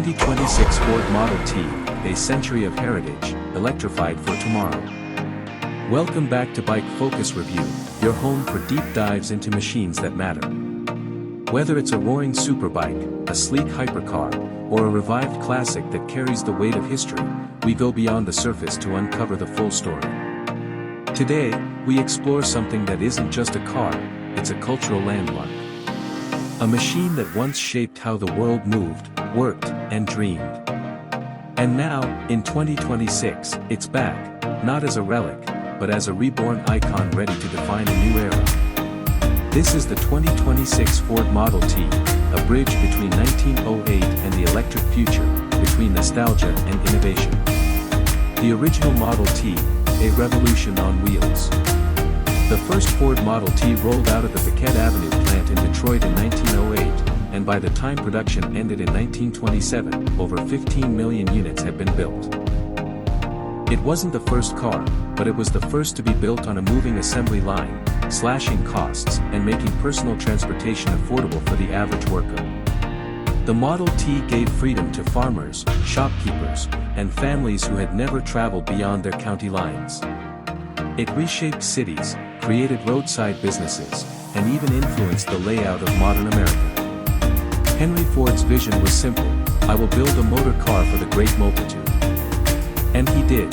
2026 Ford Model T, a century of heritage, electrified for tomorrow. Welcome back to Bike Focus Review, your home for deep dives into machines that matter. Whether it's a roaring superbike, a sleek hypercar, or a revived classic that carries the weight of history, we go beyond the surface to uncover the full story. Today, we explore something that isn't just a car, it's a cultural landmark. A machine that once shaped how the world moved, worked, and dreamed. And now, in 2026, it's back, not as a relic, but as a reborn icon ready to define a new era. This is the 2026 Ford Model T, a bridge between 1908 and the electric future, between nostalgia and innovation. The original Model T, a revolution on wheels. The first Ford Model T rolled out of the Paquette Avenue plant in Detroit in 1908, and by the time production ended in 1927, over 15 million units had been built. It wasn't the first car, but it was the first to be built on a moving assembly line, slashing costs and making personal transportation affordable for the average worker. The Model T gave freedom to farmers, shopkeepers, and families who had never traveled beyond their county lines. It reshaped cities, created roadside businesses, and even influenced the layout of modern America. Henry Ford's vision was simple: I will build a motor car for the great multitude. And he did.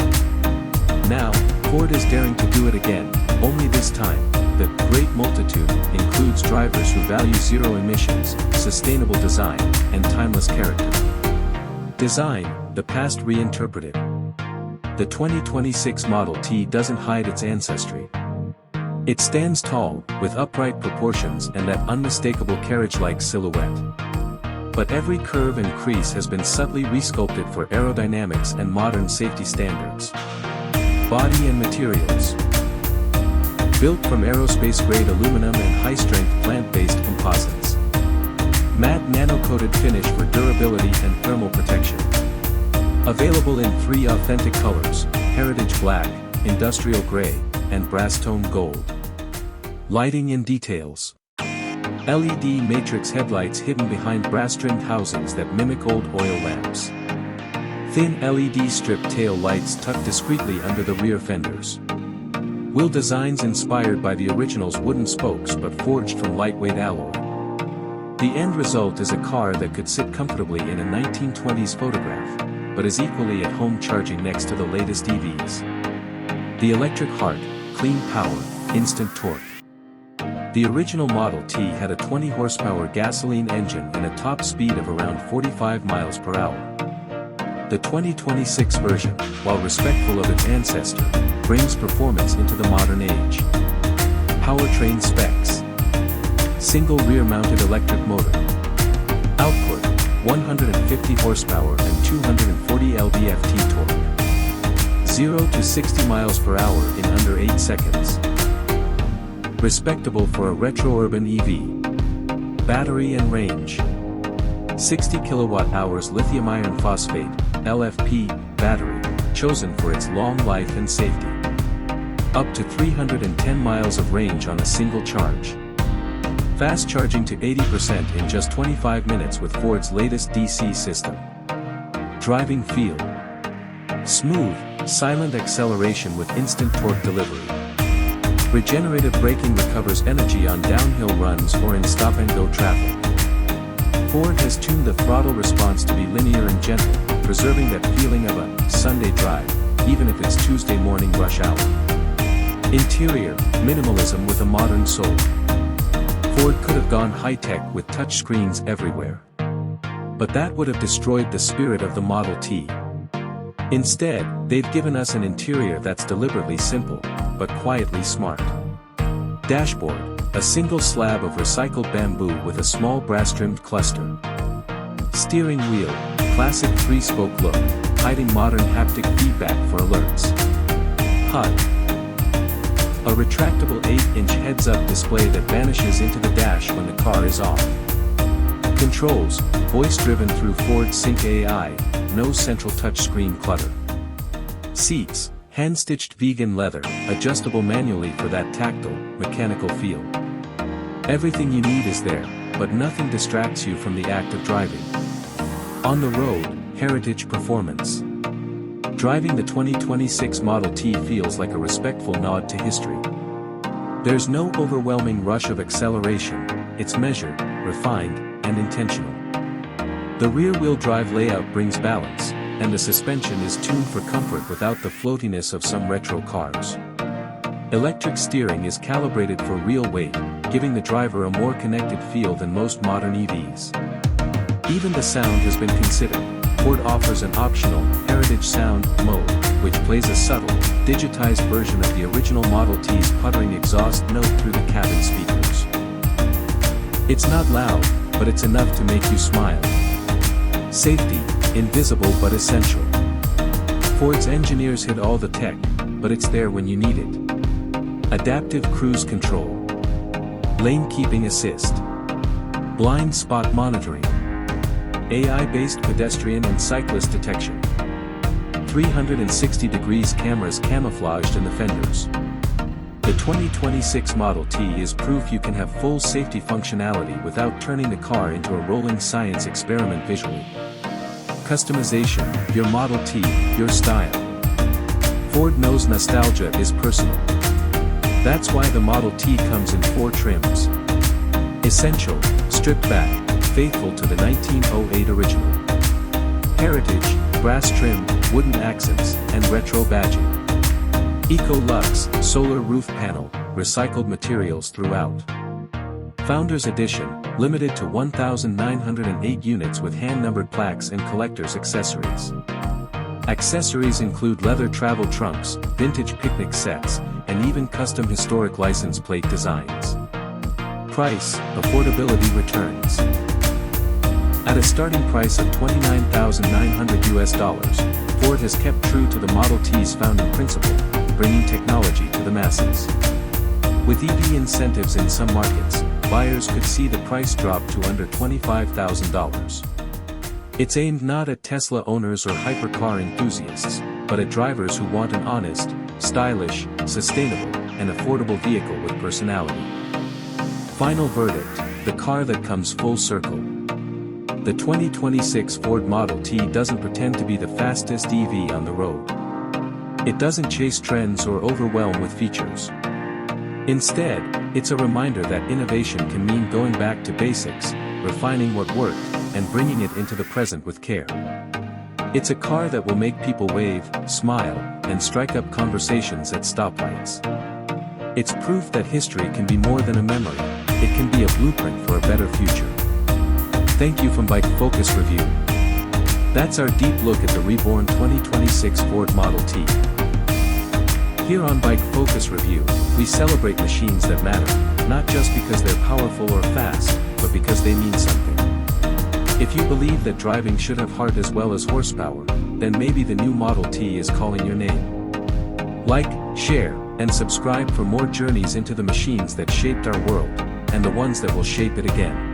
Now, Ford is daring to do it again, only this time, the great multitude includes drivers who value zero emissions, sustainable design, and timeless character. Design, the past reinterpreted. The 2026 Model T doesn't hide its ancestry. It stands tall, with upright proportions and that unmistakable carriage-like silhouette. But every curve and crease has been subtly resculpted for aerodynamics and modern safety standards. Body and materials. Built from aerospace-grade aluminum and high-strength plant-based composites. Matte nano-coated finish for durability and thermal protection. Available in three authentic colors: Heritage Black, Industrial Gray, and Brass Tone Gold. Lighting and details. LED matrix headlights hidden behind brass-trimmed housings that mimic old oil lamps. Thin LED strip tail lights tucked discreetly under the rear fenders. Wheel designs inspired by the original's wooden spokes but forged from lightweight alloy. The end result is a car that could sit comfortably in a 1920s photograph, but is equally at home charging next to the latest EVs. The electric heart, clean power, instant torque. The original Model T had a 20 horsepower gasoline engine and a top speed of around 45 miles per hour. The 2026 version, while respectful of its ancestor, brings performance into the modern age. Powertrain specs. Single rear-mounted electric motor. Output, 150 horsepower and 240 lb-ft torque. 0 to 60 miles per hour in under 8 seconds. Respectable for a retro-urban EV. Battery and range. 60 kilowatt-hours lithium iron phosphate, LFP, battery, chosen for its long life and safety. Up to 310 miles of range on a single charge. Fast charging to 80% in just 25 minutes with Ford's latest DC system. Driving feel. Smooth, silent acceleration with instant torque delivery. Regenerative braking recovers energy on downhill runs or in stop-and-go traffic. Ford has tuned the throttle response to be linear and gentle, preserving that feeling of a Sunday drive, even if it's Tuesday morning rush hour. Interior, minimalism with a modern soul. Ford could have gone high-tech with touchscreens everywhere. But that would have destroyed the spirit of the Model T. Instead, they've given us an interior that's deliberately simple, but quietly smart. Dashboard, a single slab of recycled bamboo with a small brass-trimmed cluster. Steering wheel, classic 3-spoke look, hiding modern haptic feedback for alerts. HUD. A retractable 8-inch heads-up display that vanishes into the dash when the car is off. Controls, voice-driven through Ford Sync AI, no central touchscreen clutter. Seats, hand-stitched vegan leather, adjustable manually for that tactile, mechanical feel. Everything you need is there, but nothing distracts you from the act of driving. On the road, heritage performance. Driving the 2026 Model T feels like a respectful nod to history. There's no overwhelming rush of acceleration, it's measured, refined, and intentional. The rear-wheel drive layout brings balance, and the suspension is tuned for comfort without the floatiness of some retro cars. Electric steering is calibrated for real weight, giving the driver a more connected feel than most modern EVs. Even the sound has been considered. Ford offers an optional, Heritage Sound mode, which plays a subtle, digitized version of the original Model T's puttering exhaust note through the cabin speakers. It's not loud, but it's enough to make you smile. Safety, invisible but essential. Ford's engineers hid all the tech, but it's there when you need it. Adaptive cruise control. Lane keeping assist. Blind spot monitoring. AI-based pedestrian and cyclist detection. 360 degrees cameras camouflaged in the fenders. The 2026 Model T is proof you can have full safety functionality without turning the car into a rolling science experiment visually. Customization, your Model T, your style. Ford knows nostalgia is personal. That's why the Model T comes in 4 trims. Essential, stripped back, faithful to the 1908 original. Heritage, brass trim, wooden accents, and retro badging. Eco-Lux, solar roof panel, recycled materials throughout. Founders Edition, limited to 1,908 units with hand-numbered plaques and collector's accessories. Accessories include leather travel trunks, vintage picnic sets, and even custom historic license plate designs. Price, affordability returns. At a starting price of $29,900, Ford has kept true to the Model T's founding principle, bringing technology to the masses. With EV incentives in some markets, buyers could see the price drop to under $25,000. It's aimed not at Tesla owners or hypercar enthusiasts, but at drivers who want an honest, stylish, sustainable, and affordable vehicle with personality. Final verdict, the car that comes full circle. The 2026 Ford Model T doesn't pretend to be the fastest EV on the road. It doesn't chase trends or overwhelm with features. Instead, it's a reminder that innovation can mean going back to basics, refining what worked, and bringing it into the present with care. It's a car that will make people wave, smile, and strike up conversations at stoplights. It's proof that history can be more than a memory, it can be a blueprint for a better future. Thank you from Bike Focus Review. That's our deep look at the Reborn 2026 Ford Model T. Here on Bike Focus Review, we celebrate machines that matter, not just because they're powerful or fast, but because they mean something. If you believe that driving should have heart as well as horsepower, then maybe the new Model T is calling your name. Like, share, and subscribe for more journeys into the machines that shaped our world, and the ones that will shape it again.